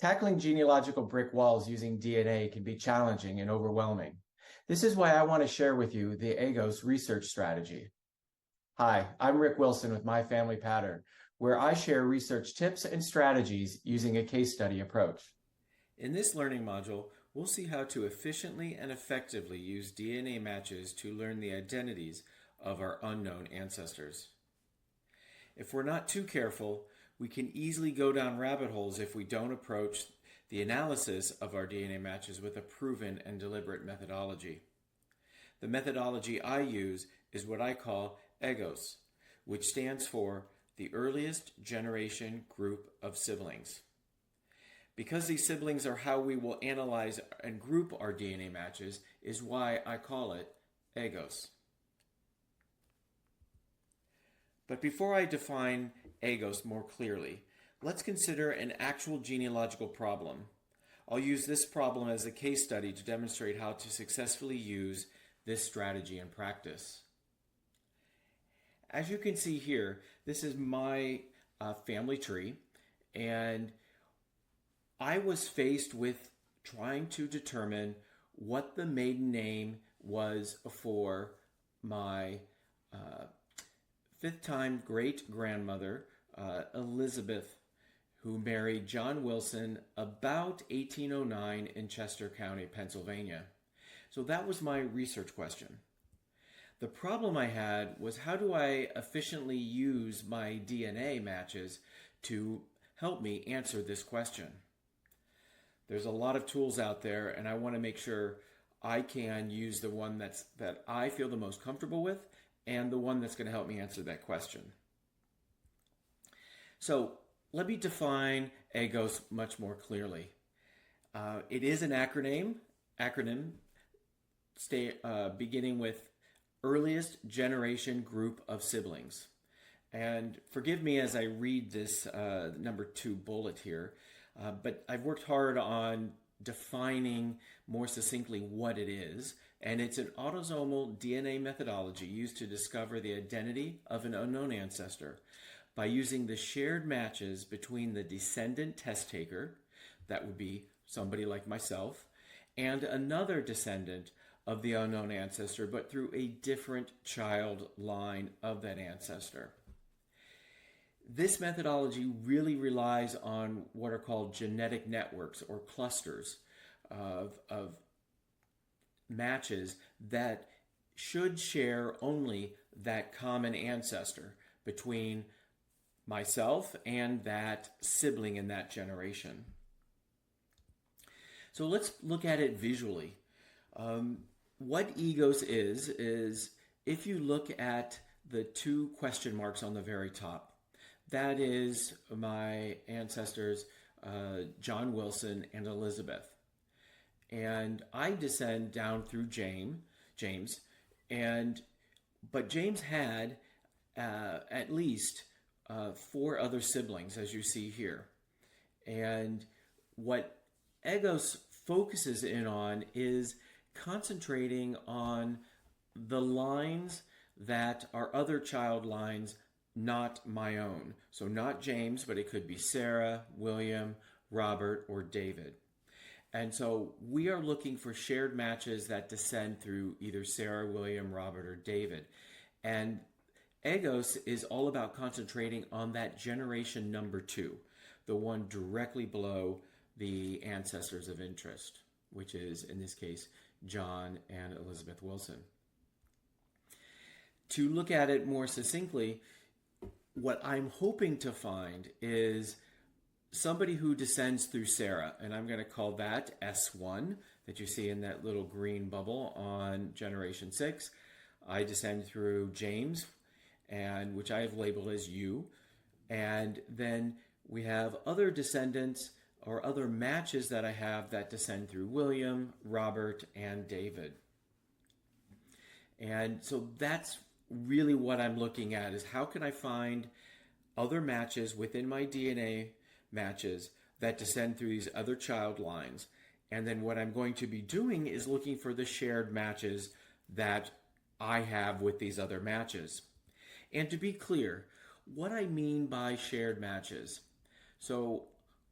Tackling genealogical brick walls using DNA can be challenging and overwhelming. This is why I want to share with you the EGGOS research strategy. Hi, I'm Rick Wilson with My Family Pattern, where I share research tips and strategies using a case study approach. In this learning module, we'll see how to efficiently and effectively use DNA matches to learn the identities of our unknown ancestors. If we're not too careful, we can easily go down rabbit holes if we don't approach the analysis of our DNA matches with a proven and deliberate methodology. The methodology I use is what I call EGGOS, which stands for the earliest generation group of siblings. Because these siblings are how we will analyze and group our DNA matches is why I call it EGGOS. But before I define EGGOS more clearly, let's consider an actual genealogical problem. I'll use this problem as a case study to demonstrate how to successfully use this strategy in practice. As you can see here, this is my family tree, and I was faced with trying to determine what the maiden name was for my fifth-time great-grandmother, Elizabeth, who married John Wilson about 1809 in Chester County, Pennsylvania. So that was my research question. The problem I had was, how do I efficiently use my DNA matches to help me answer this question? There's a lot of tools out there, and I want to make sure I can use the one that I feel the most comfortable with and the one that's going to help me answer that question. So let me define EGGOS much more clearly. It is an acronym beginning with earliest generation group of siblings. And forgive me as I read this number 2 bullet here, but I've worked hard on defining more succinctly what it is, and it's an autosomal DNA methodology used to discover the identity of an unknown ancestor by using the shared matches between the descendant test taker, that would be somebody like myself, and another descendant of the unknown ancestor, but through a different child line of that ancestor. This methodology really relies on what are called genetic networks or clusters of matches that should share only that common ancestor between myself and that sibling in that generation. So let's look at it visually. What EGGOS is if you look at the 2 question marks on the very top, that is my ancestors, John Wilson and Elizabeth. And I descend down through James, but James had at least 4 other siblings, as you see here. And what EGGOS focuses in on is concentrating on the lines that are other child lines, not my own. So not James, but it could be Sarah, William, Robert, or David. And so we are looking for shared matches that descend through either Sarah, William, Robert, or David. And EGGOS is all about concentrating on that generation number 2, the one directly below the ancestors of interest, which is, in this case, John and Elizabeth Wilson. To look at it more succinctly, what I'm hoping to find is somebody who descends through Sarah, and I'm going to call that S1 that you see in that little green bubble on generation 6. I descend through James, and which I have labeled as U, and then we have other descendants or other matches that I have that descend through William, Robert, and David. And so that's really what I'm looking at, is how can I find other matches within my DNA matches that descend through these other child lines. And then what I'm going to be doing is looking for the shared matches that I have with these other matches. And to be clear, what I mean by shared matches. So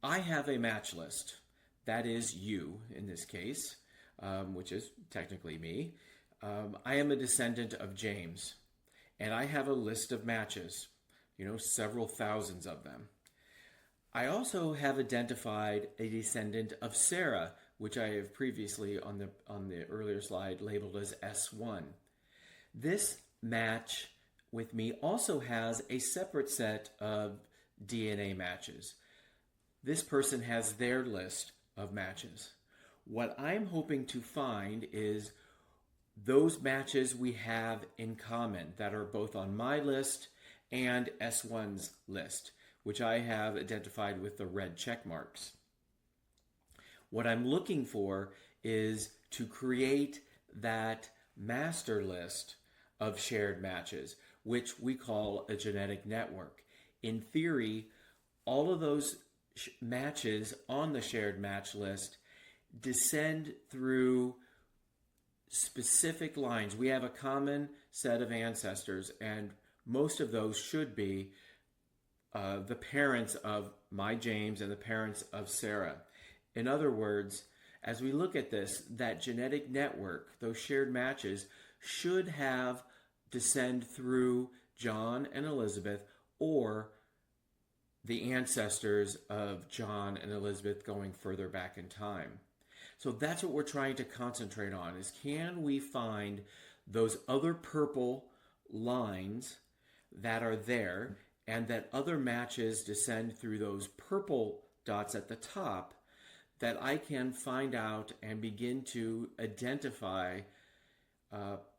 I have a match list. That is you in this case, which is technically me. I am a descendant of James, and I have a list of matches, several thousands of them. I also have identified a descendant of Sarah, which I have previously on the earlier slide labeled as S1. This match with me also has a separate set of DNA matches. This person has their list of matches. What I'm hoping to find is those matches we have in common that are both on my list and S1's list, which I have identified with the red check marks. What I'm looking for is to create that master list of shared matches, which we call a genetic network. In theory, all of those matches on the shared match list descend through specific lines. We have a common set of ancestors, and most of those should be the parents of my James and the parents of Sarah. In other words, as we look at this, that genetic network, those shared matches, should have descend through John and Elizabeth, or the ancestors of John and Elizabeth going further back in time. So that's what we're trying to concentrate on, is can we find those other purple lines that are there, and that other matches descend through those purple dots at the top, that I can find out and begin to identify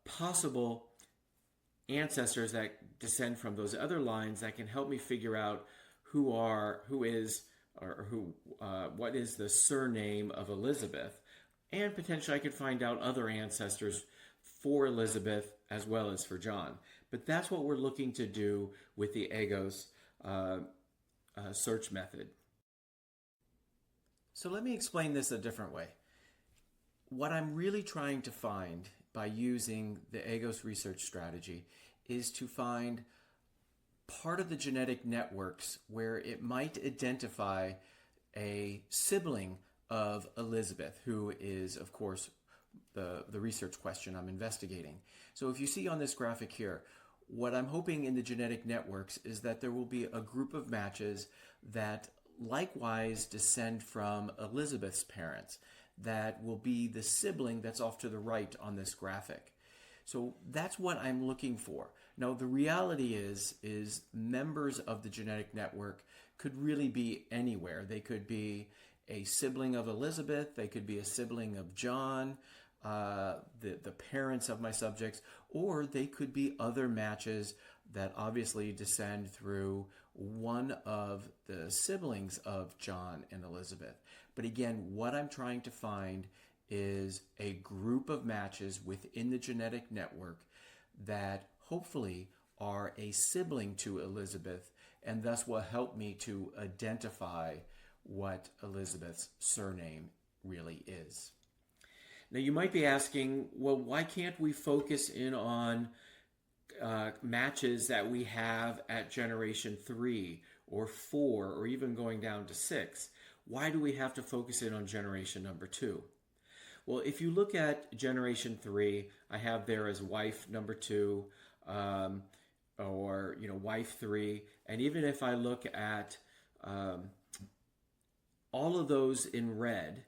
possible ancestors that descend from those other lines that can help me figure out what is the surname of Elizabeth, and potentially I could find out other ancestors for Elizabeth as well as for John. But that's what we're looking to do with the EGGOS search method. So let me explain this a different way. What I'm really trying to find by using the EGGOS research strategy is to find part of the genetic networks where it might identify a sibling of Elizabeth, who is, of course, the research question I'm investigating. So if you see on this graphic here, what I'm hoping in the genetic networks is that there will be a group of matches that likewise descend from Elizabeth's parents, that will be the sibling that's off to the right on this graphic. So that's what I'm looking for. Now, the reality is members of the genetic network could really be anywhere. They could be a sibling of Elizabeth, they could be a sibling of John, the parents of my subjects, or they could be other matches that obviously descend through one of the siblings of John and Elizabeth. But again, what I'm trying to find is a group of matches within the genetic network that hopefully are a sibling to Elizabeth, and thus will help me to identify what Elizabeth's surname really is. Now you might be asking, well, why can't we focus in on matches that we have at generation 3 or 4 or even going down to 6? Why do we have to focus in on generation number 2? Well, if you look at generation 3, I have there as wife number 2, or wife 3, and even if I look at all of those in red,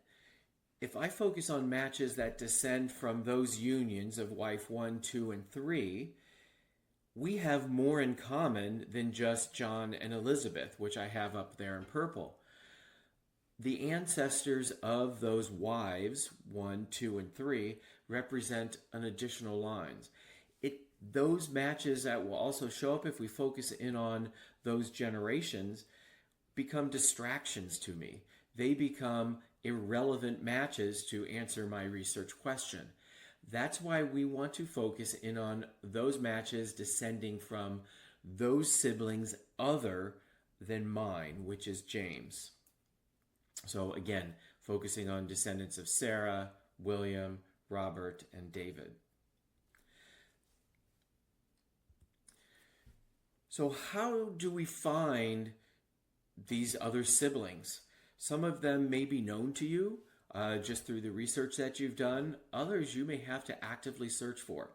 if I focus on matches that descend from those unions of wife 1, 2, and 3, we have more in common than just John and Elizabeth, which I have up there in purple. The ancestors of those wives, 1, 2, and 3, represent an additional lines. Those matches that will also show up if we focus in on those generations become distractions to me. They become irrelevant matches to answer my research question. That's why we want to focus in on those matches descending from those siblings other than mine, which is James. So again, focusing on descendants of Sarah, William, Robert, and David. So how do we find these other siblings? Some of them may be known to you just through the research that you've done. Others you may have to actively search for.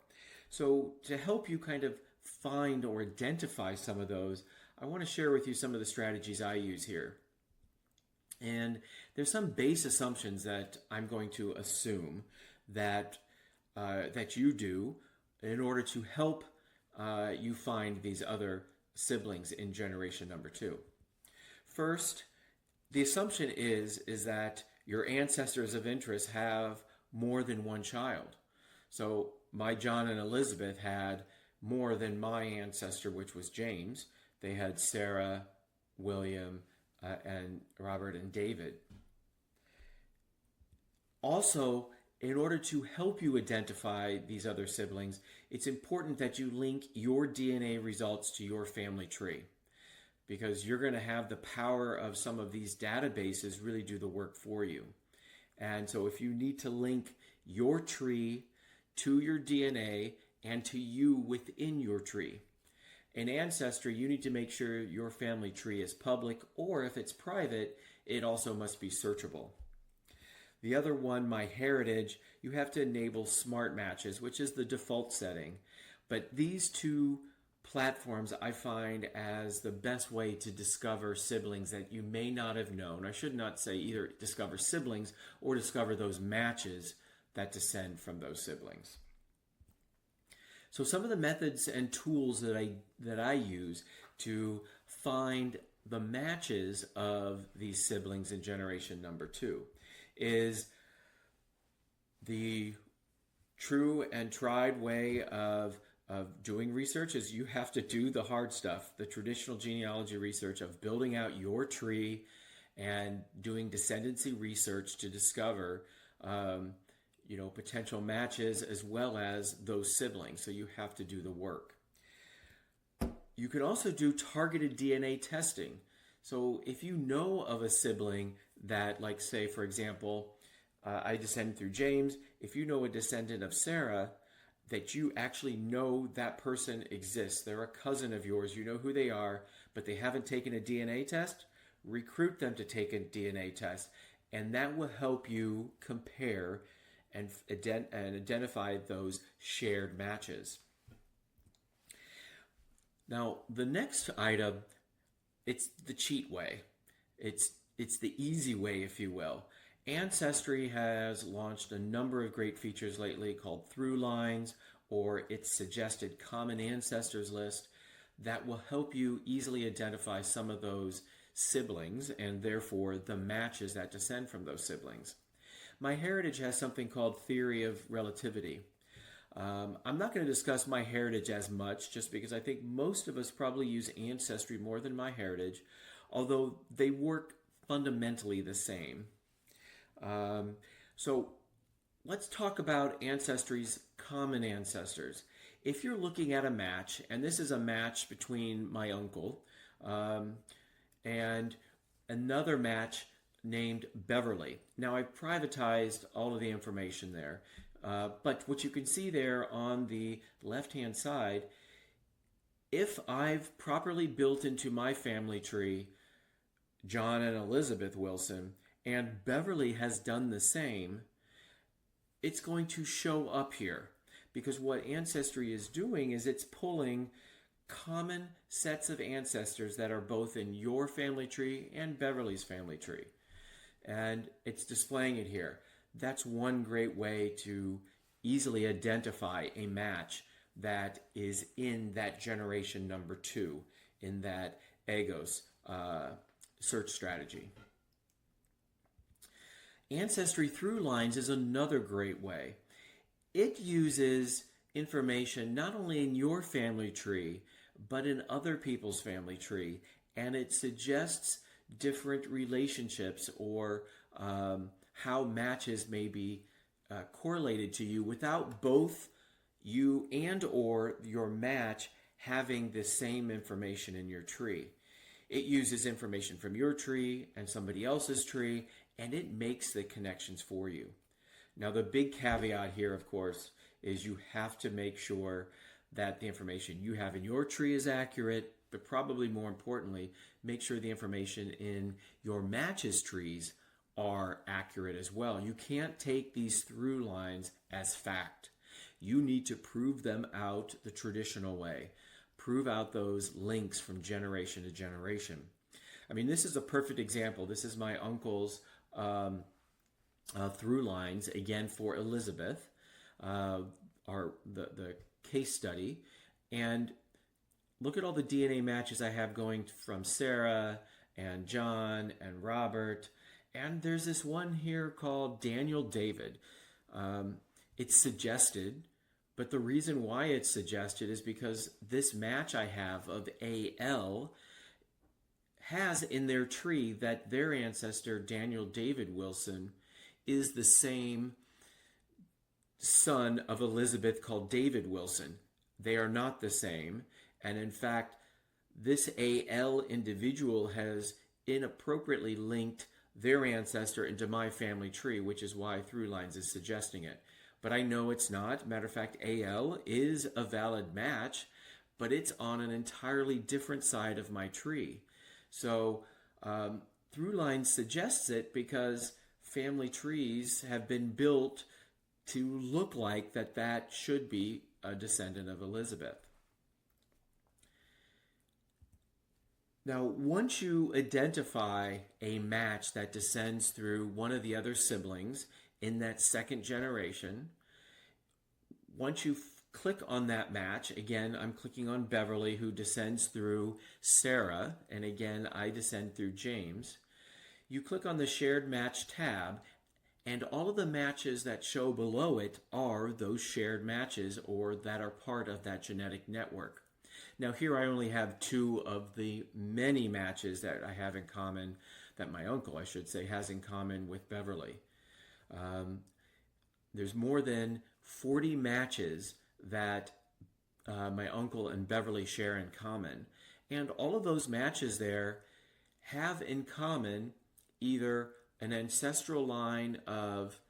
So to help you kind of find or identify some of those, I want to share with you some of the strategies I use here. And there's some base assumptions that I'm going to assume that that you do in order to help you find these other siblings in generation number 2. First, the assumption is that your ancestors of interest have more than one child. So my John and Elizabeth had more than my ancestor, which was James. They had Sarah, William, and Robert and David. Also, in order to help you identify these other siblings, it's important that you link your DNA results to your family tree, because you're going to have the power of some of these databases really do the work for you. And so if you need to link your tree to your DNA and to you within your tree. In Ancestry, you need to make sure your family tree is public, or if it's private, it also must be searchable. The other one, MyHeritage, you have to enable smart matches, which is the default setting. But these two platforms I find as the best way to discover siblings that you may not have known. I should not say either discover siblings or discover those matches that descend from those siblings. So some of the methods and tools that I use to find the matches of these siblings in generation number 2 is the true and tried way of doing research is you have to do the hard stuff, the traditional genealogy research of building out your tree and doing descendancy research to discover potential matches as well as those siblings. So you have to do the work. You can also do targeted DNA testing. So if you know of a sibling that, like say, for example, I descend through James, if you know a descendant of Sarah, that you actually know that person exists, they're a cousin of yours, you know who they are, but they haven't taken a DNA test, recruit them to take a DNA test, and that will help you compare and identify those shared matches. Now, the next item, it's the cheat way. It's the easy way, if you will. Ancestry has launched a number of great features lately called ThruLines, or its suggested Common Ancestors list that will help you easily identify some of those siblings and therefore the matches that descend from those siblings. MyHeritage has something called Theory of Relativity. I'm not going to discuss MyHeritage as much just because I think most of us probably use Ancestry more than MyHeritage, although they work fundamentally the same. So let's talk about Ancestry's Common Ancestors. If you're looking at a match, and this is a match between my uncle and another match named Beverly. Now, I privatized all of the information there, but what you can see there on the left-hand side, if I've properly built into my family tree John and Elizabeth Wilson, and Beverly has done the same, it's going to show up here. Because what Ancestry is doing is it's pulling common sets of ancestors that are both in your family tree and Beverly's family tree. And it's displaying it here. That's one great way to easily identify a match that is in that generation number 2, in that EGGOS search strategy. Ancestry ThruLines is another great way. It uses information not only in your family tree, but in other people's family tree, and it suggests different relationships or how matches may be correlated to you without both you and or your match having the same information in your tree. It uses information from your tree and somebody else's tree, and it makes the connections for you. Now, the big caveat here, of course, is you have to make sure that the information you have in your tree is accurate but probably more importantly, make sure the information in your matches trees are accurate as well. You can't take these through lines as fact. You need to prove them out the traditional way. Prove out those links from generation to generation. I mean, this is a perfect example. This is my uncle's through lines, again, for Elizabeth, the case study. And look at all the DNA matches I have going from Sarah and John and Robert. And there's this one here called Daniel David. It's suggested, but the reason why it's suggested is because this match I have of AL has in their tree that their ancestor, Daniel David Wilson, is the same son of Elizabeth called David Wilson. They are not the same. And in fact, this AL individual has inappropriately linked their ancestor into my family tree, which is why ThruLines is suggesting it. But I know it's not. Matter of fact, AL is a valid match, but it's on an entirely different side of my tree. So ThruLines suggests it because family trees have been built to look like that should be a descendant of Elizabeth. Now, once you identify a match that descends through one of the other siblings in that second generation, once you click on that match, again, I'm clicking on Beverly, who descends through Sarah, and again, I descend through James. You click on the Shared Match tab, and all of the matches that show below it are those shared matches or that are part of that genetic network. Now here I only have 2 of the many matches that I have in common, that my uncle, I should say, has in common with Beverly. There's more than 40 matches that my uncle and Beverly share in common. And all of those matches there have in common either an ancestral line of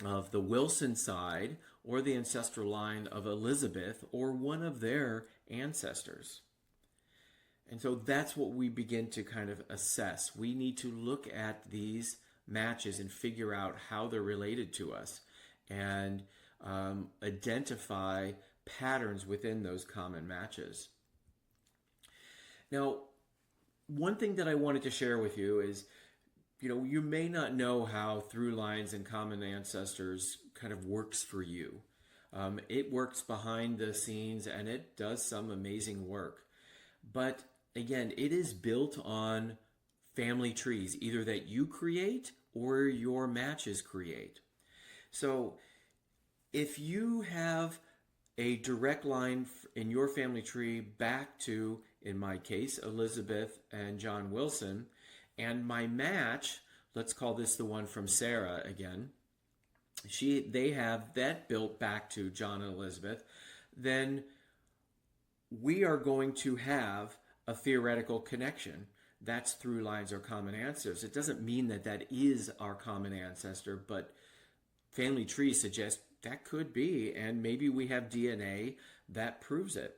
the Wilson side or the ancestral line of Elizabeth or one of their ancestors. And so that's what we begin to kind of assess. We need to look at these matches and figure out how they're related to us and identify patterns within those common matches. Now, one thing that I wanted to share with you is, you may not know how ThruLines and Common Ancestors kind of works for you. It works behind the scenes and it does some amazing work. But again, it is built on family trees, either that you create or your matches create. So if you have a direct line in your family tree back to, in my case, Elizabeth and John Wilson, and my match, let's call this the one from Sarah again, they have that built back to John and Elizabeth, then we are going to have a theoretical connection. That's ThruLines or common ancestors. It doesn't mean that is our common ancestor, but family trees suggest that could be, and maybe we have DNA that proves it.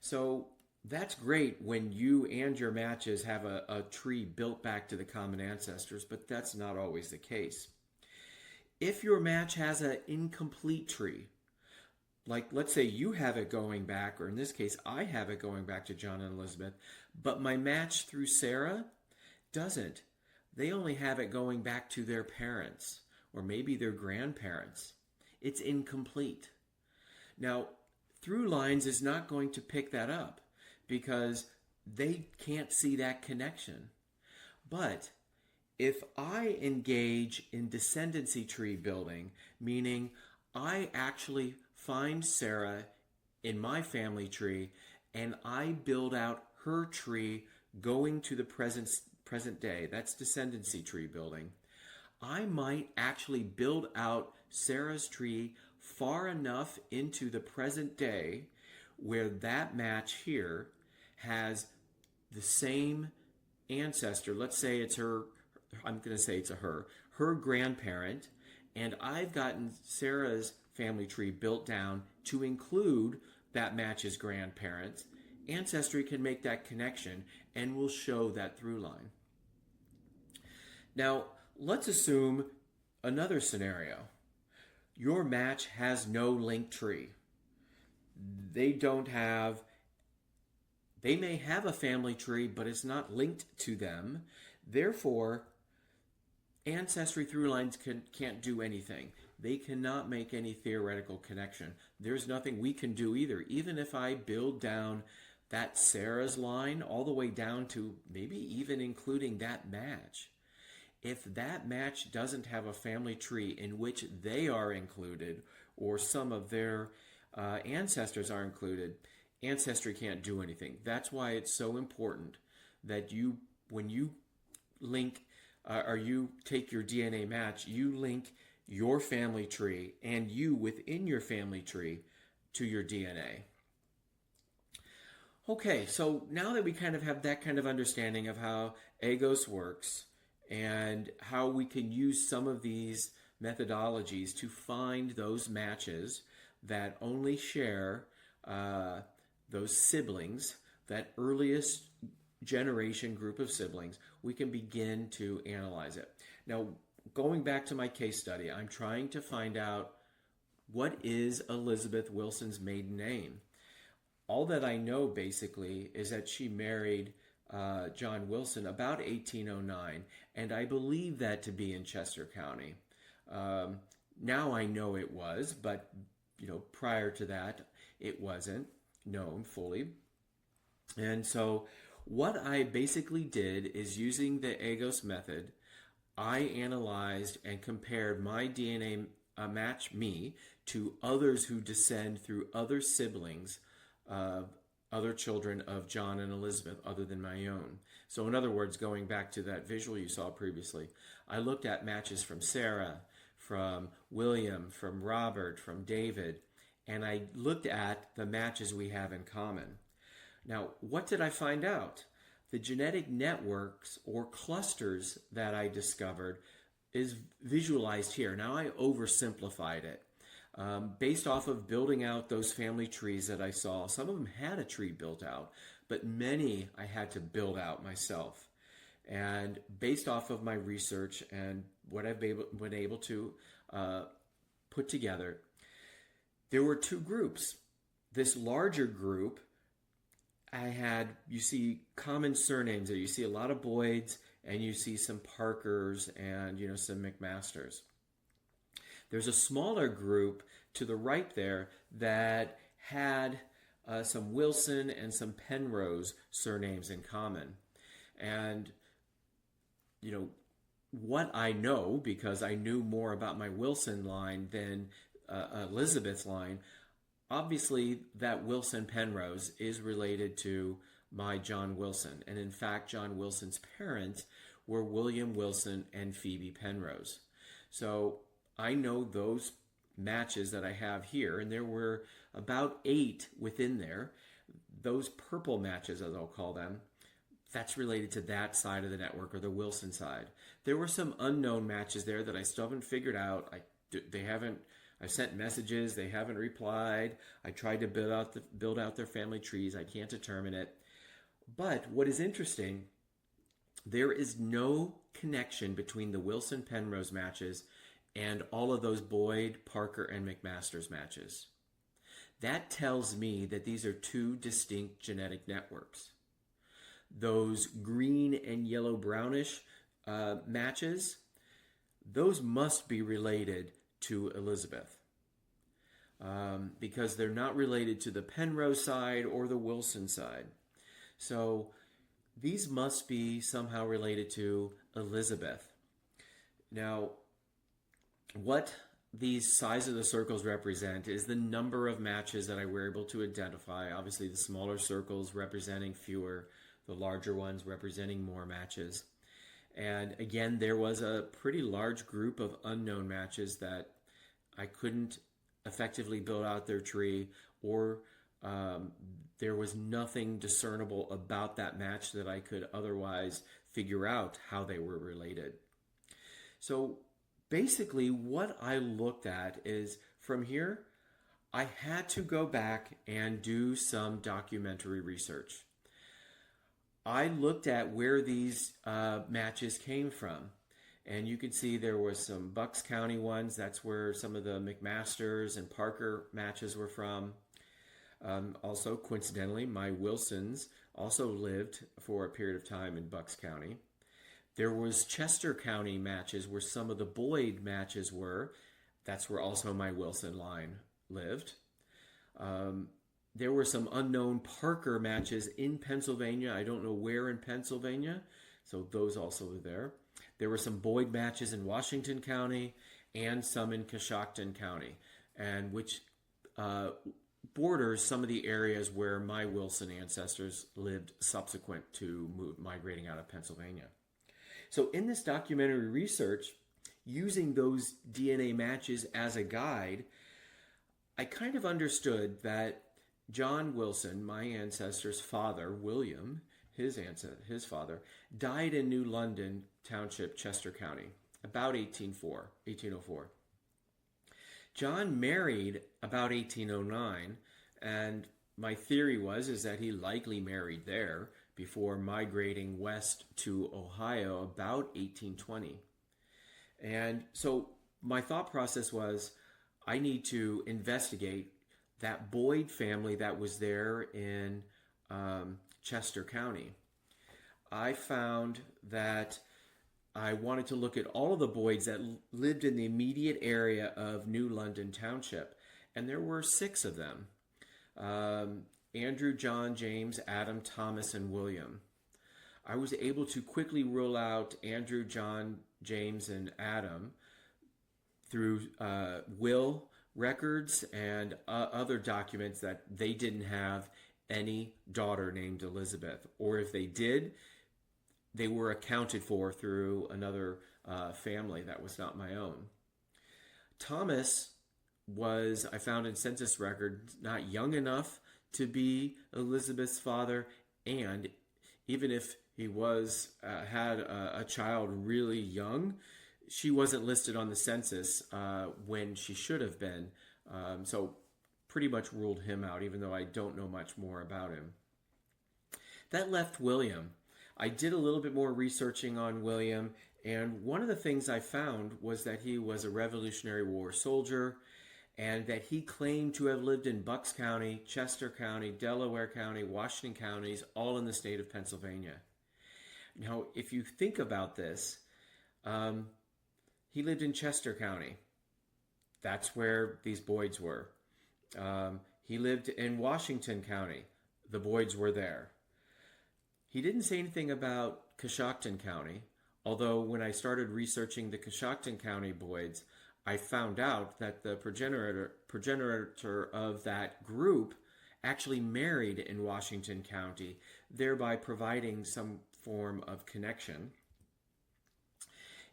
So that's great when you and your matches have a tree built back to the common ancestors, but that's not always the case. If your match has an incomplete tree, like let's say you have it going back, or in this case, I have it going back to John and Elizabeth, but my match through Sarah doesn't. They only have it going back to their parents, or maybe their grandparents. It's incomplete. Now, ThruLines is not going to pick that up because they can't see that connection. But if I engage in descendancy tree building, meaning I actually find Sarah in my family tree and I build out her tree going to the present day, that's descendancy tree building, I might actually build out Sarah's tree far enough into the present day where that match here has the same ancestor. Let's say it's her, I'm going to say it's her grandparent, and I've gotten Sarah's family tree built down to include that match's grandparents, Ancestry can make that connection and will show that through line. Now, let's assume another scenario. Your match has no linked tree. They may have a family tree, but it's not linked to them. Therefore, Ancestry through lines can't do anything. They cannot make any theoretical connection. There's nothing we can do either. Even if I build down that Sarah's line all the way down to maybe even including that match, if that match doesn't have a family tree in which they are included or some of their ancestors are included, Ancestry can't do anything. That's why it's so important that when you link or you take your DNA match, you link your family tree and you within your family tree to your DNA. Okay, so now that we kind of have that kind of understanding of how EGGOS works and how we can use some of these methodologies to find those matches that only share those siblings, that earliest generation group of siblings, we can begin to analyze it. Now, going back to my case study, I'm trying to find out what is Elizabeth Wilson's maiden name. All that I know basically is that she married John Wilson about 1809, and I believe that to be in Chester County. Now I know it was, but prior to that, it wasn't known fully. And so what I basically did is, using the EGGOS method, I analyzed and compared my DNA match me to others who descend through other siblings, other children of John and Elizabeth other than my own. So in other words, going back to that visual you saw previously, I looked at matches from Sarah, from William, from Robert, from David, and I looked at the matches we have in common. Now, what did I find out? The genetic networks or clusters that I discovered is visualized here. Now, I oversimplified it. Based off of building out those family trees that I saw, some of them had a tree built out, but many I had to build out myself. And based off of my research and what I've been able to put together, there were two groups. This larger group, you see common surnames there. You see a lot of Boyds, and you see some Parkers and, some McMasters. There's a smaller group to the right there that had some Wilson and some Penrose surnames in common. And, what I know, because I knew more about my Wilson line than Elizabeth's line, obviously that Wilson Penrose is related to my John Wilson. And in fact, John Wilson's parents were William Wilson and Phoebe Penrose. So I know those matches that I have here, and there were about 8 within there. Those purple matches, as I'll call them, that's related to that side of the network, or the Wilson side. There were some unknown matches there that I still haven't figured out. I sent messages, they haven't replied. I tried to build out their family trees. I can't determine it. But what is interesting, there is no connection between the Wilson Penrose matches and all of those Boyd, Parker, and McMasters matches. That tells me that these are two distinct genetic networks. Those green and yellow brownish matches, those must be related to Elizabeth, because they're not related to the Penrose side or the Wilson side. So these must be somehow related to Elizabeth. Now, what these size of the circles represent is the number of matches that I were able to identify. Obviously, the smaller circles representing fewer, the larger ones representing more matches. And again, there was a pretty large group of unknown matches that I couldn't effectively build out their tree, or there was nothing discernible about that match that I could otherwise figure out how they were related. So basically what I looked at is, from here, I had to go back and do some documentary research. I looked at where these matches came from. And you can see there was some Bucks County ones. That's where some of the McMasters and Parker matches were from. Also, coincidentally, my Wilsons also lived for a period of time in Bucks County. There was Chester County matches where some of the Boyd matches were. That's where also my Wilson line lived. There were some unknown Parker matches in Pennsylvania. I don't know where in Pennsylvania, so those also were there. There were some Boyd matches in Washington County and some in Coshocton County, and which borders some of the areas where my Wilson ancestors lived subsequent to migrating out of Pennsylvania. So in this documentary research, using those DNA matches as a guide, I kind of understood that John Wilson, my ancestor's father, William, his father, died in New London Township, Chester County, about 1804. John married about 1809, and my theory is that he likely married there before migrating west to Ohio about 1820. And so my thought process was, I need to investigate that Boyd family that was there in Chester County. I found that I wanted to look at all of the Boyds that lived in the immediate area of New London Township, and there were 6 of them. Andrew, John, James, Adam, Thomas, and William. I was able to quickly rule out Andrew, John, James, and Adam through will records and other documents that they didn't have any daughter named Elizabeth, or if they did, they were accounted for through another family that was not my own. Thomas was, I found in census records, not young enough to be Elizabeth's father, and even if he was had a child really young, she wasn't listed on the census when she should have been. So pretty much ruled him out, even though I don't know much more about him. That left William. I did a little bit more researching on William, and one of the things I found was that he was a Revolutionary War soldier, and that he claimed to have lived in Bucks County, Chester County, Delaware County, Washington counties, all in the state of Pennsylvania. Now, if you think about this, he lived in Chester County. That's where these Boyds were. He lived in Washington County. The Boyds were there. He didn't say anything about Coshocton County, although when I started researching the Coshocton County Boyds, I found out that the progenitor of that group actually married in Washington County, thereby providing some form of connection.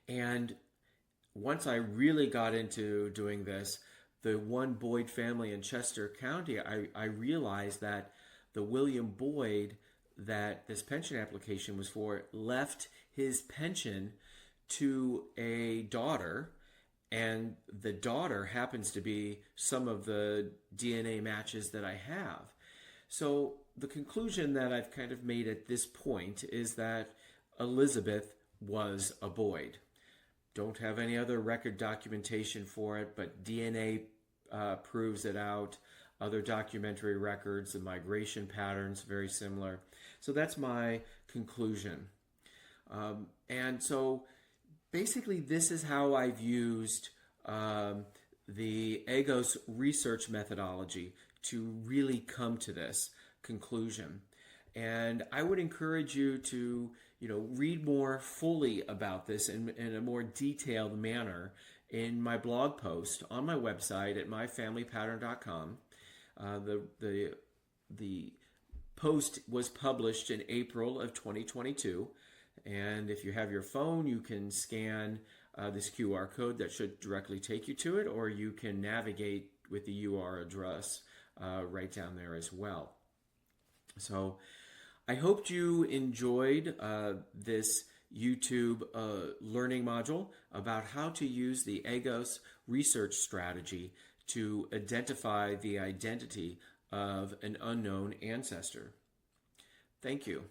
And once I really got into doing this, the one Boyd family in Chester County, I realized that the William Boyd that this pension application was for left his pension to a daughter, and the daughter happens to be some of the DNA matches that I have. So the conclusion that I've kind of made at this point is that Elizabeth was a Boyd. Don't have any other record documentation for it, but DNA proves it out. Other documentary records, the migration patterns, very similar. So that's my conclusion. And so basically this is how I've used the EGGOS research methodology to really come to this conclusion. And I would encourage you to, read more fully about this in a more detailed manner in my blog post on my website at myfamilypattern.com. The post was published in April of 2022, and if you have your phone, you can scan this QR code that should directly take you to it, or you can navigate with the URL address right down there as well. So I hoped you enjoyed this YouTube learning module about how to use the EGGOS research strategy to identify the identity of an unknown ancestor. Thank you.